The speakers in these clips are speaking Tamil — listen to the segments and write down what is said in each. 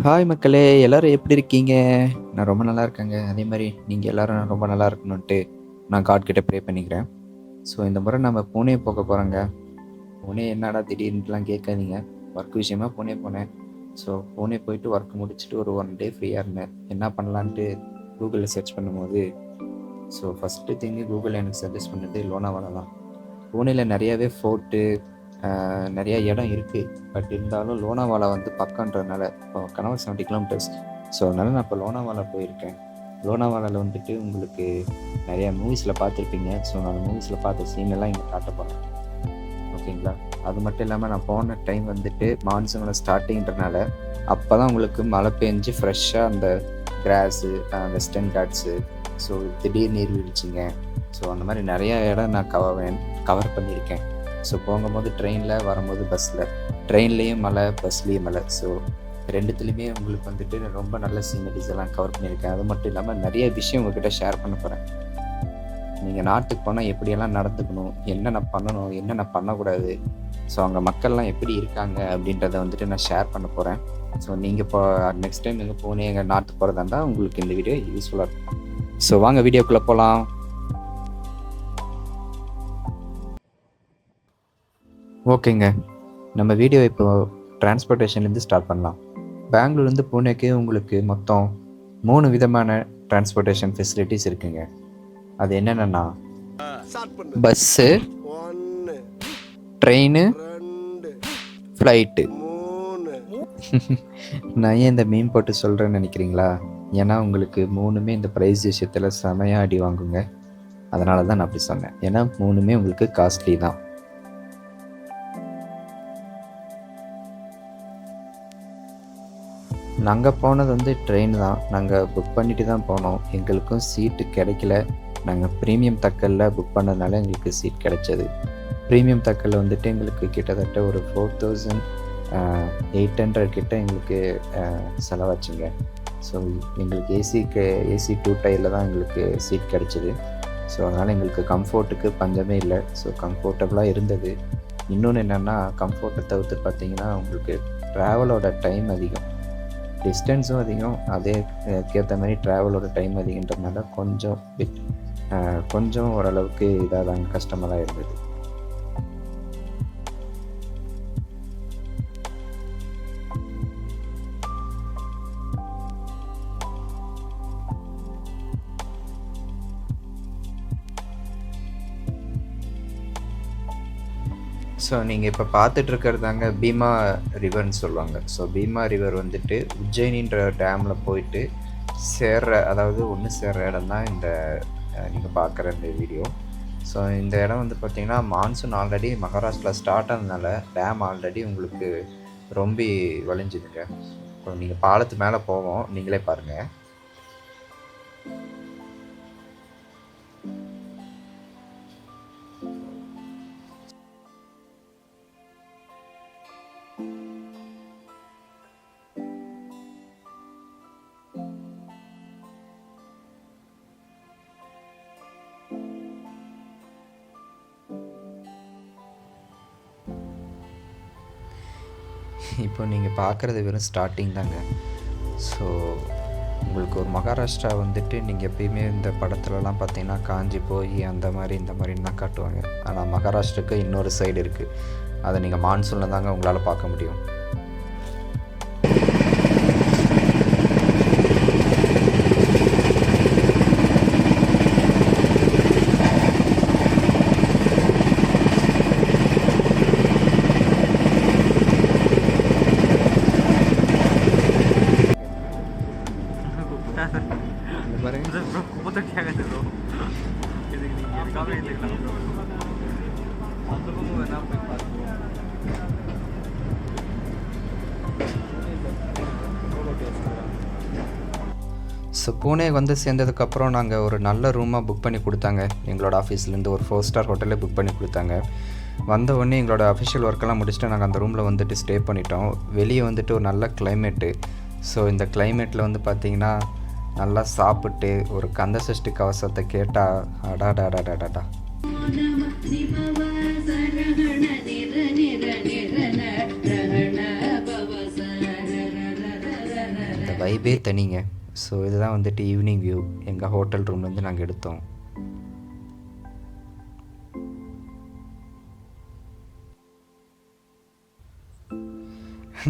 ஹாய் மக்களே! எல்லாரும் எப்படி இருக்கீங்க? நான் ரொம்ப நல்லா இருக்கேங்க. அதே மாரி நீங்க எல்லாரும் ரொம்ப நல்லா இருக்கணுன்ட்டு நான் காட் கிட்ட ப்ரே பண்ணிக்கிறேன். ஸோ இந்த முறை நம்ம பூனே போக போறோங்க. பூனே என்னடா திடீர்னுட்டுலாம் கேட்காதீங்க. ஒர்க் விஷயமா பூனே போனேன். ஸோ பூனே போயிட்டு ஒர்க் முடிச்சுட்டு ஒரு 1 டே ஃப்ரீயா இருந்தேன். என்ன பண்ணலான்ட்டு கூகுள்ல சர்ச் பண்ணும்போது, ஸோ ஃபர்ஸ்ட்டு திங்கு கூகுள் எனக்கு சஜெஸ்ட் பண்ணது லோனாவாலா தான். பூனேல நெறையாவே ஃபோர்ட்டு நெறைய இடம் இருக்கு. பட் இருந்தாலும் லோனாவாலா வந்து பக்கன்றதுனால இப்போ கனவா 70 கிலோமீட்டர்ஸ். ஸோ அதனால நான் இப்போ லோனாவாலா போயிருக்கேன். லோனாவாலால வந்துட்டு உங்களுக்கு நெறைய மூவிஸ்ல பார்த்துருப்பீங்க. ஸோ நான் அந்த மூவிஸ்ல பார்த்த சீன் எல்லாம் இங்க காட்டப் போறேன். ஓகேங்களா? அது மட்டும் இல்லாம நான் போன டைம் வந்துட்டு மான்சூனோட ஸ்டார்ட்டிங்ன்றனால அப்பதான் உங்களுக்கு மழை பெஞ்சு ஃப்ரெஷ்ஷா அந்த கிராஸு, வெஸ்டர்ன் காட்ஸு, ஸோ திடீர் நீர்வீழ்ச்சிங்க. ஸோ அந்த மாரி நெறைய இடம் நான் கவர் பண்ணியிருக்கேன். ஸோ போகும்போது ட்ரெயினில், வரும்போது பஸ்ஸில். ட்ரெயின்லேயும் மழை, பஸ்லேயும் மழை. ஸோ 2த்துலேயுமே உங்களுக்கு வந்துட்டு ரொம்ப நல்ல சீனரிஸ் எல்லாம் கவர் பண்ணியிருக்கேன். அது மட்டும் இல்லாமல் நிறைய விஷயம் உங்ககிட்ட ஷேர் பண்ண போகிறேன். நீங்கள் நாட்டுக்கு போனால் எப்படியெல்லாம் நடந்துக்கணும், என்னென்ன பண்ணணும், என்னென்ன பண்ணக்கூடாது, ஸோ அங்கே மக்கள்லாம் எப்படி இருக்காங்க அப்படின்றத வந்துட்டு நான் ஷேர் பண்ண போகிறேன். ஸோ நீங்கள் இப்போ நெக்ஸ்ட் டைம் எங்கே போனீங்க, எங்கள் நாட்டுக்கு போகிறதா இருந்தால் உங்களுக்கு இந்த வீடியோ யூஸ்ஃபுல்லாக இருக்கும். ஸோ வாங்க வீடியோக்குள்ளே போகலாம். ஓகேங்க, நம்ம வீடியோ இப்போ டிரான்ஸ்போர்ட்டேஷன்லேருந்து ஸ்டார்ட் பண்ணலாம். பெங்களூர்லேருந்து பூனேக்கு உங்களுக்கு மொத்தம் 3 விதமான டிரான்ஸ்போர்ட்டேஷன் ஃபெசிலிட்டிஸ் இருக்குங்க. அது என்னென்னா பஸ்ஸு, ட்ரெயின், ஃப்ளைட்டு. நான் ஏன் இந்த மீன் போட்டு சொல்கிறேன்னு நினைக்கிறீங்களா? ஏன்னா உங்களுக்கு 3மே இந்த ப்ரைஸ் விஷயத்தில் செமையாக அடி வாங்குங்க. அதனால தான் நான் அப்படி சொன்னேன். ஏன்னா 3மே உங்களுக்கு காஸ்ட்லி தான். நாங்கள் போனது வந்து ட்ரெயின் தான். நாங்கள் புக் பண்ணிட்டு தான் போனோம். எங்களுக்கும் சீட்டு கிடைக்கல. நாங்கள் ப்ரீமியம் தக்கலில் புக் பண்ணதுனால எங்களுக்கு சீட் கிடைச்சது. ப்ரீமியம் தக்கலில் வந்துட்டு எங்களுக்கு கிட்டத்தட்ட ஒரு 4800 கிட்ட எங்களுக்கு செலவாச்சுங்க. ஸோ எங்களுக்கு ஏசி 2 டயரில் தான் எங்களுக்கு சீட் கிடைச்சிது. ஸோ அதனால் எங்களுக்கு கம்ஃபோர்ட்டுக்கு பஞ்சமே இல்லை. ஸோ கம்ஃபோர்டபுளாக இருந்தது. இன்னொன்று என்னென்னா, கம்ஃபோர்ட்டை தவிர்த்து பார்த்தீங்கன்னா உங்களுக்கு ட்ராவலோட டைம் அதிகம், டிஸ்டன்ஸும் அதிகம், அதுக்கேற்ற மாதிரி ட்ராவலோட டைம் அதிகன்றதுனால கொஞ்சம் ஓரளவுக்கு இதாக தாங்க, கஷ்டமாக தான் இருந்தது. ஸோ நீங்கள் இப்போ பார்த்துட்ருக்கிறது தாங்க பீமா ரிவர்னு சொல்லுவாங்க. ஸோ பீமா ரிவர் வந்துட்டு உஜ்ஜயினின்ற டேமில் போயிட்டு அதாவது ஒன்று சேர்ற இடம் தான் இந்த நீங்கள் பார்க்குற இந்த வீடியோ. ஸோ இந்த இடம் வந்து பார்த்திங்கன்னா மான்சூன் ஆல்ரெடி மகாராஷ்டிராவில் ஸ்டார்ட் ஆனதுனால டேம் ஆல்ரெடி உங்களுக்கு ரொம்ப வலிஞ்சுதுங்க. இப்போ நீங்கள் பாலத்து மேலே போவோம், நீங்களே பாருங்கள். இப்போ நீங்கள் பார்க்குறது வெறும் ஸ்டார்டிங் தாங்க. ஸோ உங்களுக்கு ஒரு மகாராஷ்டிரா வந்துட்டு நீங்கள் எப்பயுமே இந்த படத்துலலாம் பார்த்தீங்கன்னா காஞ்சி போய் அந்த மாதிரி இந்த மாதிரின்னு தான் காட்டுவாங்க. ஆனால் மகாராஷ்டிராவுக்கு இன்னொரு சைடு இருக்குது. அதை நீங்கள் மான்சூனில் தாங்க உங்களால் பார்க்க முடியும். ஸோ பூனே வந்து சேர்ந்ததுக்கப்புறம் நாங்கள் ஒரு நல்ல ரூமாக புக் பண்ணி கொடுத்தாங்க. எங்களோட ஆஃபீஸ்லேருந்து ஒரு 4 ஸ்டார் ஹோட்டலே புக் பண்ணி கொடுத்தாங்க. வந்த உடனே எங்களோட அஃபிஷியல் ஒர்க்கெல்லாம் முடிச்சுட்டு நாங்கள் அந்த ரூமில் வந்துட்டு ஸ்டே பண்ணிட்டோம். வெளியே வந்துட்டு ஒரு நல்ல கிளைமேட்டு. ஸோ இந்த கிளைமேட்டில் வந்து பார்த்திங்கன்னா நல்லா சாப்பிட்டு ஒரு கந்த சஷ்டி கவசத்தை கேட்டால் அடாடாடாடாடா. வைபே தனிங்க. ஸோ இதுதான் வந்துட்டு ஈவினிங் வியூ எங்கள் ஹோட்டல் ரூம்லேருந்து நாங்கள் எடுத்தோம்.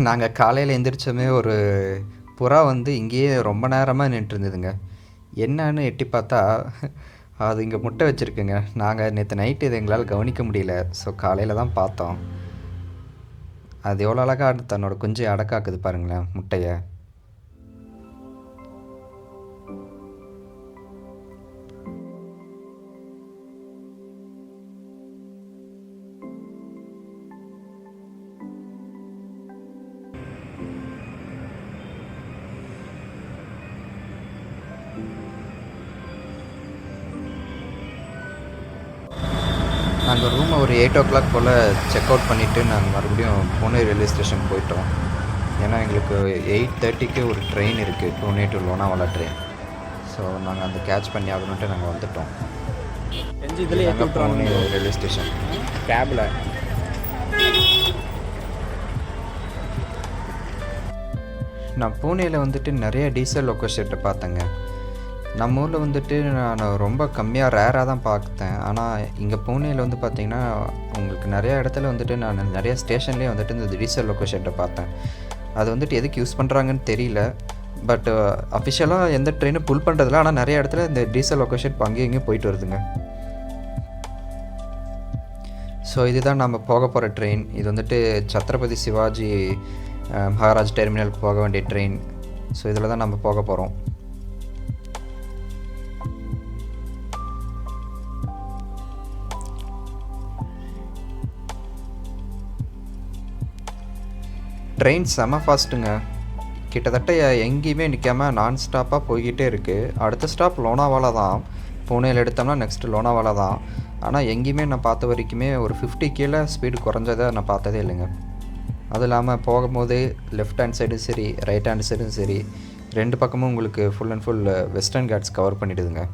நாங்கள் காலையில் எந்திரிச்சோமே ஒரு புறா வந்து இங்கேயே ரொம்ப நேரமாக நின்றுருந்ததுங்க. என்னன்னு எட்டி பார்த்தா அது இங்கே முட்டை வச்சுருக்குங்க. நாங்கள் நேற்று நைட்டு இதை எங்களால் கவனிக்க முடியல. ஸோ காலையில் தான் பார்த்தோம். அது எவ்வளோ அழகாக தன்னோட குஞ்சை அடக்காக்குது பாருங்களேன் முட்டையை. நாங்கள் ரூமை ஒரு 8 o'clock போல் செக் அவுட் பண்ணிவிட்டு நாங்கள் மறுபடியும் புனே ரயில்வே ஸ்டேஷன் போயிட்டோம். ஏன்னா எங்களுக்கு 8:30க்கு ஒரு ட்ரெயின் இருக்குது, Pune to Lonavala train. So நாங்கள் அந்த கேட்ச் பண்ணி ஆகணுன்ட்டு நாங்கள் வந்துட்டோம். புனே ரயில்வே ஸ்டேஷன் கேபில் நான் பூனேயில் வந்துட்டு நிறைய டீசல் லோக்கோ ஷெட்டை பார்த்தேங்க. நம்ம ஊரில் வந்துட்டு நான் ரொம்ப கம்மியாக ரேராக தான் பார்த்தேன். ஆனால் இங்கே பூனேயில் வந்து பார்த்திங்கன்னா உங்களுக்கு நிறையா இடத்துல வந்துட்டு நான் நிறைய ஸ்டேஷன்லேயே வந்துட்டு இந்த டீசல் லோக்கோ ஷெட்டை பார்த்தேன். அது வந்துட்டு எதுக்கு யூஸ் பண்ணுறாங்கன்னு தெரியல. பட் அஃபிஷியலாக எந்த ட்ரெயினும் புல் பண்ணுறதில்ல. ஆனால் நிறைய இடத்துல இந்த டீசல் லோக்கோ ஷெட் இப்போ அங்கேயும் இங்கேயும் போயிட்டு வருதுங்க. ஸோ இதுதான் நம்ம போக போகிற ட்ரெயின். இது வந்துட்டு சத்ரபதி சிவாஜி மகாராஜ் டெர்மினலுக்கு போக வேண்டிய ட்ரெயின். ஸோ இதில் தான் நம்ம போக போகிறோம். ட்ரெயின் செம ஃபாஸ்ட்டுங்க. கிட்டத்தட்ட எங்கேயுமே நிற்காமல் நான் ஸ்டாப்பாக போய்கிட்டே இருக்குது. அடுத்த ஸ்டாப் லோனாவாலா தான். புனேயில் எடுத்தோம்னா நெக்ஸ்ட்டு லோனாவாலா தான். ஆனால் எங்கேயுமே நான் பார்த்த வரைக்குமே ஒரு 50 கீழே ஸ்பீடு குறைஞ்சதை நான் பார்த்ததே இல்லைங்க. அதுவும் இல்லாமல் போகும்போது லெஃப்ட் ஹேண்ட் சைடும் சரி ரைட் ஹேண்ட் சைடும் சரி 2 பக்கமும் உங்களுக்கு full and full western Ghats cover பண்ணிவிடுதுங்க.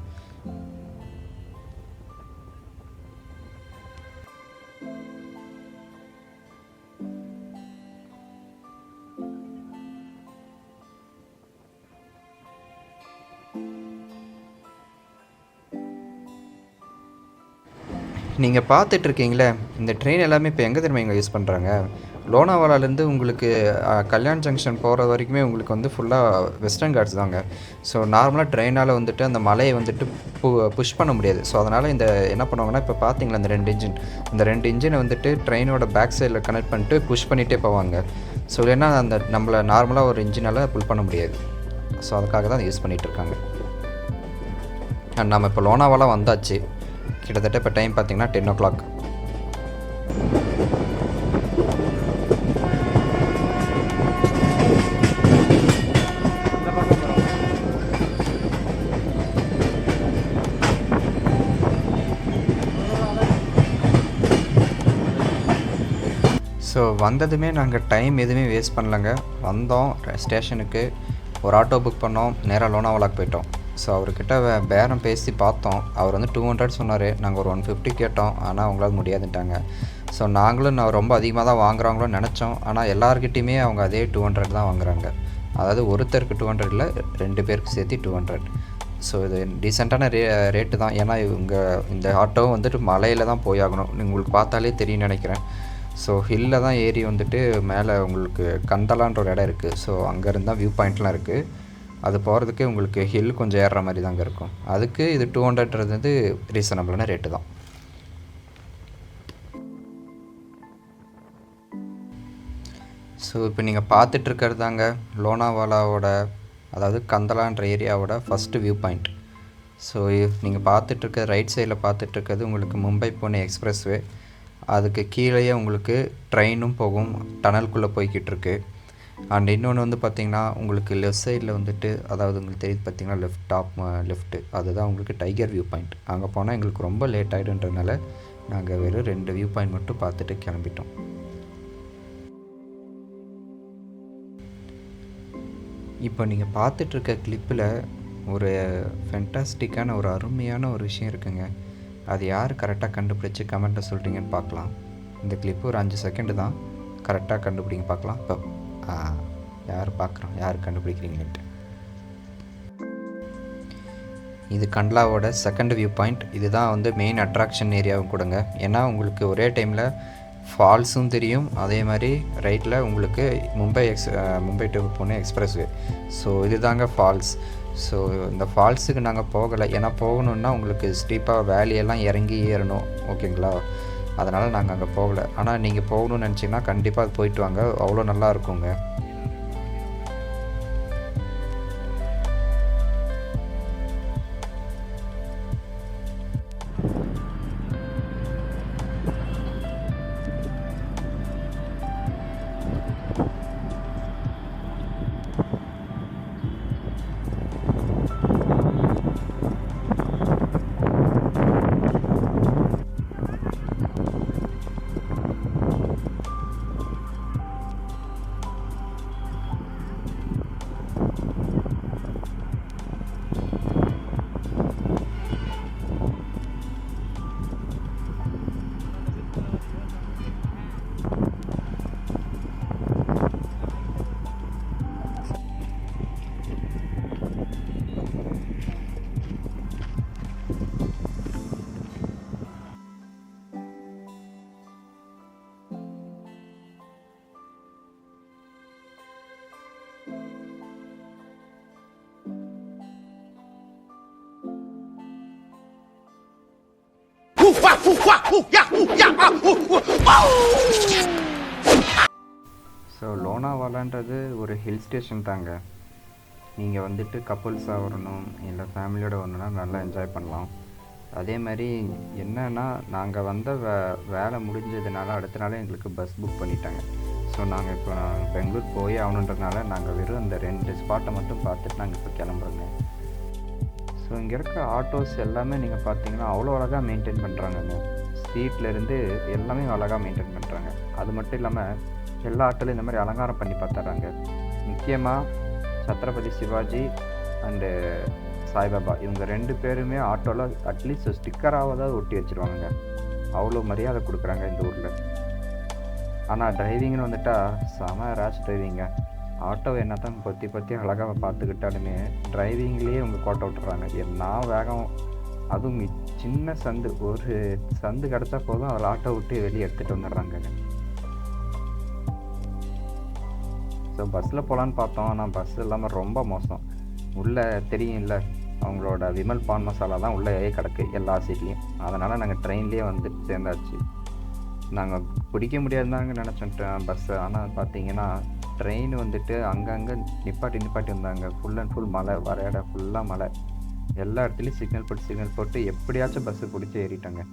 நீங்கள் பார்த்துட்ருக்கீங்களே இந்த ட்ரெயின் எல்லாமே இப்போ எங்கே தெரியுமா இங்கே யூஸ் பண்ணுறாங்க? லோனாவாலாலேருந்து உங்களுக்கு கல்யாண் ஜங்ஷன் போகிற வரைக்குமே உங்களுக்கு வந்து ஃபுல்லாக வெஸ்டர்ன் காட்ஸ் தாங்க. ஸோ நார்மலாக ட்ரெயினால் வந்துட்டு அந்த மலையை வந்துட்டு புஷ் பண்ண முடியாது. ஸோ அதனால் இந்த என்ன பண்ணுவாங்கன்னா இப்போ பார்த்தீங்களா இந்த 2 இன்ஜின், இந்த 2 இன்ஜினை வந்துட்டு ட்ரெயினோட பேக் சைடில் கனெக்ட் பண்ணிட்டு புஷ் பண்ணிகிட்டே போவாங்க. ஸோ இல்லைன்னா அந்த நம்மளை நார்மலாக ஒரு இன்ஜினால் புல் பண்ண முடியாது. ஸோ அதுக்காக தான் யூஸ் பண்ணிகிட்ருக்காங்க. நம்ம இப்போ லோனாவாலா வந்தாச்சு. கிட்டத்தட்ட இப்போ டைம் பார்த்திங்கன்னா 10 o'clock. ஸோ வந்ததுமே நாங்கள் டைம் எதுவுமே வேஸ்ட் பண்ணலங்க. வந்தோம் ஸ்டேஷனுக்கு, ஒரு ஆட்டோ புக் பண்ணோம், நேராக லோனாவாலாக்கு போயிட்டோம். ஸோ அவர்கிட்ட பேரம் பேசி பார்த்தோம். அவர் வந்து 200 சொன்னார். நாங்கள் ஒரு 150 கேட்டோம். ஆனால் அவங்களால முடியாதுட்டாங்க. ஸோ நாங்களும் நான் ரொம்ப அதிகமாக தான் வாங்குறாங்களோன்னு நினச்சோம். ஆனால் எல்லாருக்கிட்டையுமே அவங்க அதே 200 தான் வாங்குறாங்க. அதாவது ஒருத்தருக்கு 200 இல்லை, 2 பேருக்கு சேர்த்து 200. ஸோ இது டீசெண்டான ரேட்டு தான். ஏன்னா இந்த ஆட்டோ வந்துட்டு மலையில் தான் போயாகணும். உங்களுக்கு பார்த்தாலே தெரியும் நினைக்கிறேன். ஸோ ஹில்லில் தான் ஏறி வந்துட்டு மேலே உங்களுக்கு கந்தலான்ற ஒரு இடம் இருக்குது. ஸோ அங்கேருந்து தான் வியூ பாயிண்ட்லாம் இருக்குது. அது போகிறதுக்கு உங்களுக்கு ஹில் கொஞ்சம் ஏறுற மாதிரி தாங்க இருக்கும். அதுக்கு இது 200ன்றது வந்து ரீசனபிளான ரேட்டு தான். ஸோ இப்போ நீங்கள் பார்த்துட்ருக்கிறது தாங்க லோனாவாலாவோட, அதாவது கந்தலான்ற ஏரியாவோட ஃபஸ்ட்டு வியூ பாயிண்ட். ஸோ நீங்கள் பார்த்துட்ருக்க ரைட் சைடில் பார்த்துட்ருக்கிறது உங்களுக்கு மும்பை புனே எக்ஸ்பிரஸ்வே. அதுக்கு கீழேயே உங்களுக்கு ட்ரெயினும் போகும், டனலுக்குள்ளே போய்கிட்டு இருக்கு. அண்ட் இன்னொன்று வந்து பார்த்திங்கன்னா உங்களுக்கு லெஃப்ட் சைடில் வந்துட்டு, அதாவது உங்களுக்கு தெரியுது பார்த்திங்கன்னா லெஃப்ட்டு அதுதான் உங்களுக்கு டைகர் வியூ பாயிண்ட். அங்கே போனால் எங்களுக்கு ரொம்ப லேட் ஆகிடுன்றதுனால நாங்கள் வெறும் 2 வியூ பாயிண்ட் மட்டும் பார்த்துட்டு கிளம்பிட்டோம். இப்போ நீங்கள் பார்த்துட்ருக்க கிளிப்பில் ஒரு ஃபென்டாஸ்டிக்கான ஒரு அருமையான ஒரு விஷயம் இருக்குங்க. அது யார் கரெக்டாக கண்டுபிடிச்சி கமெண்ட்டை சொல்கிறீங்கன்னு பார்க்கலாம். இந்த கிளிப்பு ஒரு 5 செகண்டு தான். கரெக்டாக கண்டுபிடிங்க பார்க்கலாம். இப்போ யார் பார்க்குறோம், யார் கண்டுபிடிக்கிறீங்கன்ட்டு. இது கண்ட்லாவோட செகண்ட் வியூ பாயிண்ட். இதுதான் வந்து மெயின் அட்ராக்ஷன் ஏரியாவும் கொடுங்க. ஏன்னா உங்களுக்கு ஒரே டைமில் ஃபால்ஸும் தெரியும், அதே மாதிரி ரைட்டில் உங்களுக்கு Mumbai to Pune expressway. So இது தாங்க ஃபால்ஸ். ஸோ இந்த ஃபால்ஸுக்கு நாங்கள் போகலை, ஏன்னா போகணுன்னா உங்களுக்கு ஸ்டீப்பாக வேலையெல்லாம் இறங்கி ஏறணும், ஓகேங்களா? அதனால் நாங்கள் அங்கே போகலை. ஆனால் நீங்கள் போகணுன்னு நினச்சிங்கன்னா கண்டிப்பாக அது போயிட்டு வாங்க, அவ்வளோ நல்லா இருக்குங்க. ஸோ லோனாவாலான்றது ஒரு ஹில் ஸ்டேஷன் தாங்க. நீங்கள் வந்துட்டு கப்புள்ஸாக வரணும் இல்லை ஃபேமிலியோடு வரணுன்னா நல்லா என்ஜாய் பண்ணலாம். அதே மாதிரி என்னென்னா நாங்கள் வந்த வேலை முடிஞ்சதுனால அடுத்த நாளே எங்களுக்கு பஸ் புக் பண்ணிட்டாங்க. ஸோ நாங்கள் இப்போ பெங்களூர் போய் ஆகணுன்றதுனால நாங்கள் வெறும் அந்த 2 ஸ்பாட்டை மட்டும் பார்த்துட்டு நாங்கள் இப்போ கிளம்புறோங்க. ஸோ இங்கே இருக்க ஆட்டோஸ் எல்லாமே நீங்கள் பார்த்தீங்கன்னா அவ்வளோ அழகாக மெயின்டைன் பண்ணுறாங்கங்க. ஸ்ட்ரீட்லேருந்து எல்லாமே அழகாக மெயின்டைன் பண்ணுறாங்க. அது மட்டும் இல்லாமல் எல்லா ஆட்டோலையும் இந்த மாதிரி அலங்காரம் பண்ணி பார்த்துட்றாங்க. முக்கியமாக சத்ரபதி சிவாஜி அண்டு சாய்பாபா இவங்க 2 பேருமே ஆட்டோவில் அட்லீஸ்ட் ஸ்டிக்கராக ஒட்டி வச்சுருவாங்க. அவ்வளோ மரியாதை கொடுக்குறாங்க இந்த ஊரில். ஆனால் டிரைவிங்னு வந்துட்டால் செம ரேஷ் டிரைவிங்க. ஆட்டோவை என்ன தான் பற்றி அழகாக பார்த்துக்கிட்டாலுமே டிரைவிங்லேயே இவங்க கோட்டை விட்டுறாங்க. என்ன வேகம், அதுவும் சின்ன சந்து, ஒரு சந்து கிடச்சா போதும் அதில் ஆட்டோ விட்டு வெளியே எடுத்துகிட்டு வந்துடுறாங்க. ஸோ பஸ்ஸில் போகலான்னு பார்த்தோம், ஆனால் பஸ் இல்லாமல் ரொம்ப மோசம். உள்ளே தெரியும் இல்லை, அவங்களோட விமல் பான் மசாலா தான் உள்ளே கிடக்கு எல்லா சீட்லேயும். அதனால் நாங்கள் ட்ரெயின்லேயே வந்து சேர்ந்தாச்சு. நாங்கள் பிடிக்க முடியாதுதாங்க நினச்சோம் பஸ்ஸை. ஆனால் பார்த்தீங்கன்னா ட்ரெயின் வந்துட்டு அங்கங்கே நிப்பாட்டி வந்தாங்க. ஃபுல் அண்ட் ஃபுல் மழை, வர இடம் ஃபுல்லாக மழை. எல்லா இடத்துலையும் சிக்னல் போட்டு எப்படியாச்சும் பஸ்ஸு பிடிச்சி ஏறிட்டாங்க.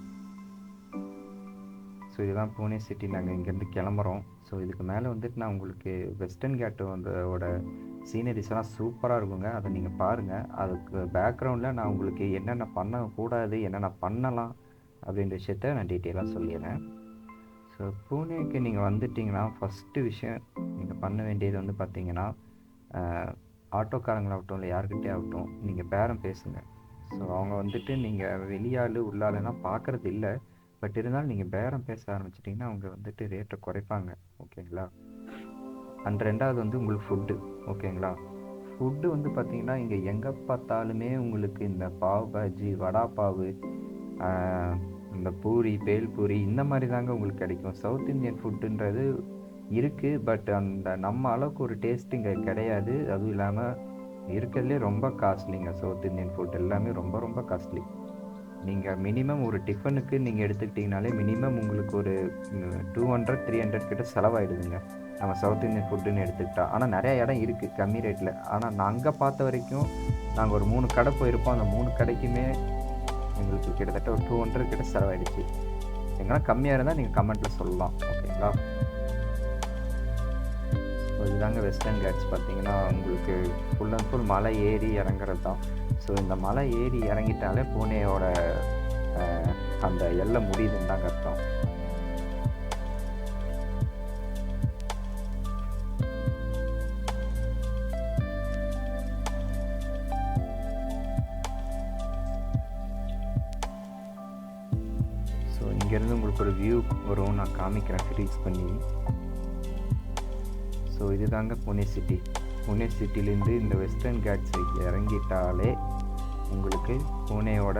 ஸோ இதுதான் புனே சிட்டி. நாங்கள் இங்கேருந்து கிளம்புறோம். ஸோ இதுக்கு மேலே வந்துட்டு நான் உங்களுக்கு வெஸ்டர்ன் கேட்டு வந்தோட சீனரிஸ்லாம் சூப்பராக இருக்குங்க, அதை நீங்கள் பாருங்கள். அதுக்கு பேக்ரவுண்டில் நான் உங்களுக்கு என்னென்ன பண்ணக்கூடாது, என்னென்ன பண்ணலாம் அப்படின்ற விஷயத்த நான் டீட்டெயிலாக சொல்லிடுறேன். ஸோ புனேக்கு நீங்கள் வந்துட்டிங்கன்னா ஃபஸ்ட்டு விஷயம் நீங்கள் பண்ண வேண்டியது வந்து பார்த்தீங்கன்னா, ஆட்டோக்காரங்களாகட்டும் இல்லை யார்கிட்டே ஆகட்டும் நீங்கள் பேரம் பேசுங்க. ஸோ அவங்க வந்துட்டு நீங்கள் வெளியாள் உள்ளாளுன்னா பார்க்குறது இல்லை, பட் இருந்தாலும் நீங்கள் பேரம் பேச ஆரம்பிச்சிட்டிங்கன்னா அவங்க வந்துட்டு ரேட்டை குறைப்பாங்க, ஓகேங்களா? அண்ட் 2வது வந்து உங்களுக்கு ஃபுட்டு, ஓகேங்களா? ஃபுட்டு வந்து பார்த்திங்கன்னா இங்கே எங்கே பார்த்தாலுமே உங்களுக்கு இந்த பாவ் பாஜி, வடா பாவு, இந்த பூரி, பேல்பூரி இந்த மாதிரி தாங்க உங்களுக்கு கிடைக்கும். சவுத் இந்தியன் ஃபுட்டுன்றது இருக்குது, பட் அந்த நம்ம அளவுக்கு ஒரு டேஸ்ட் இங்கே கிடையாது. அதுவும் இல்லாமல் இருக்கிறதுலே ரொம்ப காஸ்ட்லிங்க. சவுத் இந்தியன் ஃபுட் எல்லாமே ரொம்ப ரொம்ப காஸ்ட்லி. நீங்கள் மினிமம் ஒரு டிஃபனுக்கு நீங்கள் எடுத்துக்கிட்டிங்கனாலே மினிமம் உங்களுக்கு ஒரு 200-300 கிட்ட செலவாயிடுதுங்க நம்ம சவுத் இந்தியன் ஃபுட்டுன்னு எடுத்துக்கிட்டா. ஆனால் நிறையா இடம் இருக்குது கம்மி ரேட்டில். ஆனால் நான் அங்கே பார்த்த வரைக்கும் நாங்கள் ஒரு 3 கடை போயிருப்போம். அந்த 3 கடைக்குமே எங்களுக்கு கிட்டத்தட்ட ஒரு 200 கிட்ட செலவாயிடுச்சு. எங்கன்னா கம்மியாக இருந்தால் நீங்கள் கமெண்ட்டில் சொல்லலாம், ஓகேங்களா? ஸோ இதுதாங்க வெஸ்டர்ன் கேட்ஸ். பார்த்தீங்கன்னா உங்களுக்கு ஃபுல் அண்ட் ஃபுல் மலை ஏறி இறங்குறது தான். ஸோ இந்த மலை ஏறி இறங்கிட்டாலே புனேயோட அந்த எல்லை முடியுதுன்னு தாங்க அர்த்தம். ஸோ இங்கேருந்து உங்களுக்கு ஒரு வியூ வரும், நான் காமிக்கிறேன் ஃப்ரீஸ் பண்ணி. ஸோ இதுதாங்க புனே சிட்டி. புனே சிட்டிலேருந்து இந்த வெஸ்டர்ன் காட்ஸ் இறங்கிட்டாலே உங்களுக்கு புனேயோட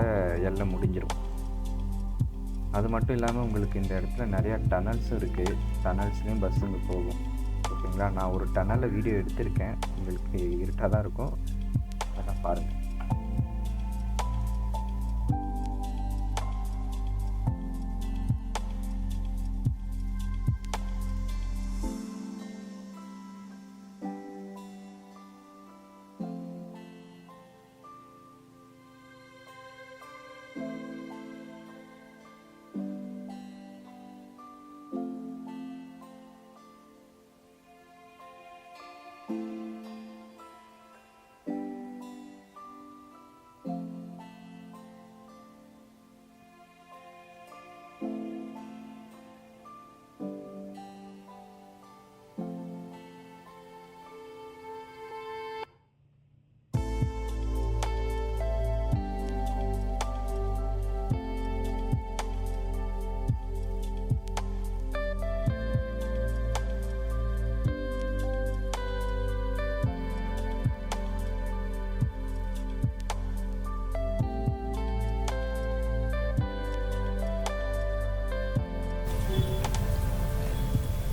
எல்லை முடிஞ்சிடும். அது மட்டும் இல்லாமல் உங்களுக்கு இந்த இடத்துல நிறையா டனல்ஸும் இருக்குது. டனல்ஸ்லேயும் பஸ்ஸுங்க போகும். ஓகேங்களா, நான் ஒரு டனலில் வீடியோ எடுத்திருக்கேன். உங்களுக்கு இருட்டாக தான் இருக்கும், அதெல்லாம் பாருங்கள்.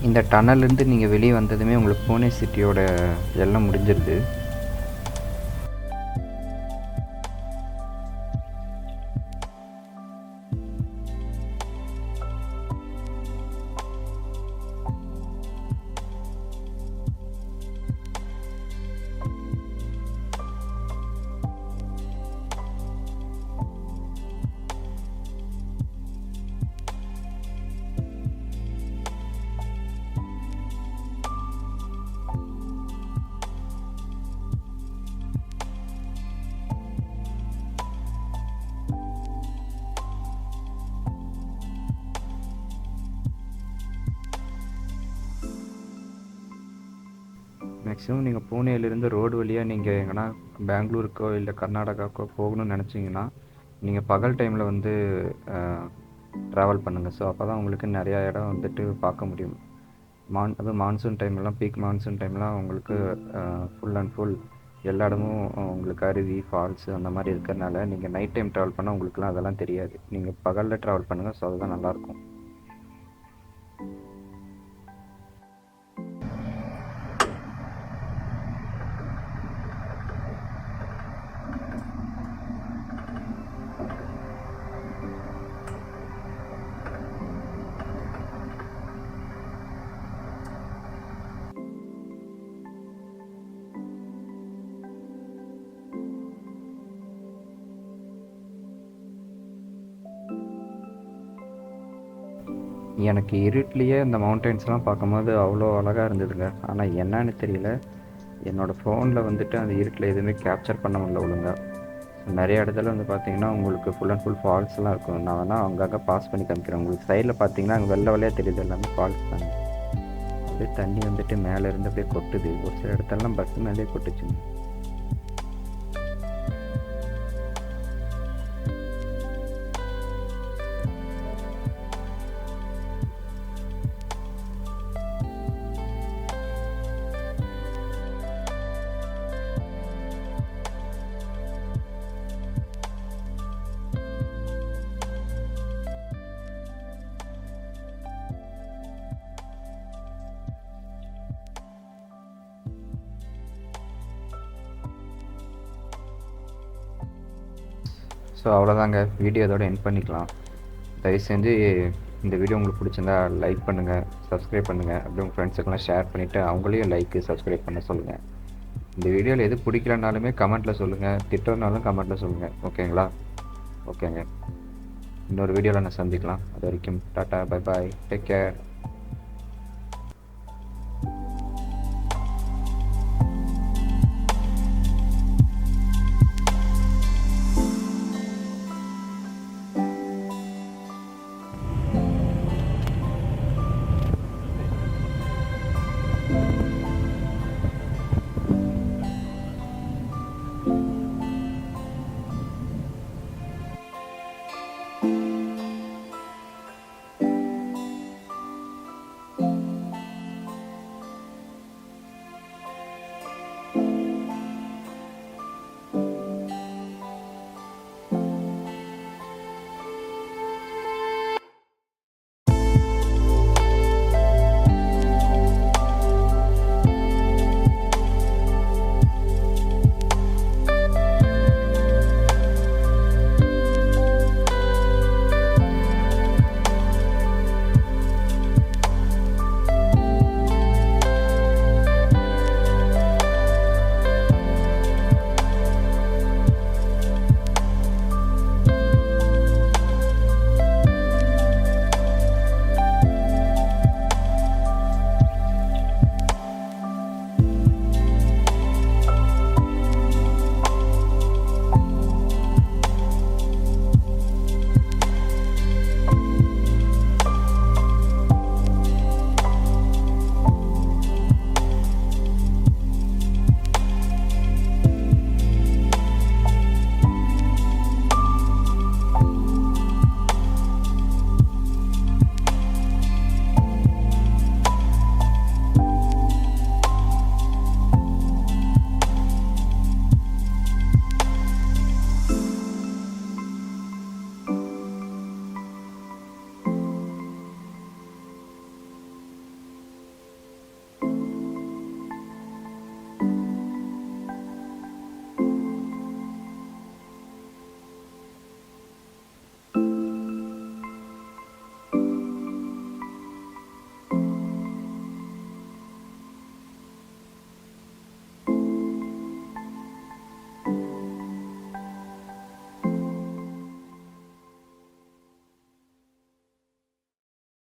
இந்த டனல்லேருந்து நீங்கள் வெளியே வந்ததுமே உங்களுக்கு புனே சிட்டியோட எல்லாம் முடிஞ்சிருது. மேக்ஸிமம் நீங்கள் புனேலேருந்து ரோடு வழியாக நீங்கள் எங்கன்னா பெங்களூருக்கோ இல்லை கர்நாடகாவுக்கோ போகணும்னு நினச்சிங்கன்னா நீங்கள் பகல் டைமில் வந்து ட்ராவல் பண்ணுங்கள். ஸோ அப்போ தான் உங்களுக்கு நிறையா இடம் வந்துட்டு பார்க்க முடியும். அதுவும் மான்சூன் டைம்லாம், பீக் மான்சூன் டைம்லாம் உங்களுக்கு ஃபுல் அண்ட் ஃபுல் எல்லா இடமும் உங்களுக்கு அருவி, ஃபால்ஸு அந்த மாதிரி இருக்கிறதுனால நீங்கள் நைட் டைம் ட்ராவல் பண்ணால் உங்களுக்குலாம் அதெல்லாம் தெரியாது. நீங்கள் பகலில் ட்ராவல் பண்ணுங்கள். ஸோ அதுதான் நல்லாயிருக்கும். எனக்கு இருட்டிலேயே இந்த மவுண்டன்ஸ்லாம் பார்க்கும்போது அவ்வளோ அழகாக இருந்ததுங்க. ஆனால் என்னன்னு தெரியல, என்னோடய ஃபோனில் வந்துட்டு அந்த இருட்டில் எதுவுமே கேப்சர் பண்ண முடியல ஒழுங்காக. நிறைய இடத்துல வந்து பார்த்தீங்கன்னா உங்களுக்கு ஃபுல் அண்ட் ஃபுல் ஃபால்ஸ்லாம் இருக்கும். நான் வேணால் அங்கங்கே பாஸ் பண்ணி காமிக்கிறேன். உங்களுக்கு சைடில் பார்த்தீங்கன்னா அங்கே வெள்ளை வெள்ளையாக தெரியுது, எல்லாமே ஃபால்ஸ் தாங்க. அப்படியே தண்ணி வந்துட்டு மேலே இருந்து அப்படியே கொட்டுது. ஒரு சில இடத்துலலாம் பஸ் மேலே கொட்டுச்சுங்க. ஸோ அவ்வளோதாங்க, வீடியோ இதோட எண்ட் பண்ணிக்கலாம். தயவு செஞ்சு இந்த வீடியோ உங்களுக்கு பிடிச்சிருந்தா லைக் பண்ணுங்கள், சப்ஸ்கிரைப் பண்ணுங்கள். அப்படி உங்கள் ஃப்ரெண்ட்ஸுக்கெல்லாம் ஷேர் பண்ணிவிட்டு அவங்களையும் லைக்கு, சப்ஸ்கிரைப் பண்ண சொல்லுங்கள். இந்த வீடியோவில் எது பிடிக்கலனாலுமே கமெண்ட்டில் சொல்லுங்கள், திட்டம்னாலும் கமெண்ட்டில் சொல்லுங்கள். ஓகேங்களா? ஓகேங்க, இன்னொரு வீடியோவில் நான் சந்திக்கலாம். அது வரைக்கும் tata, bye bye, take care.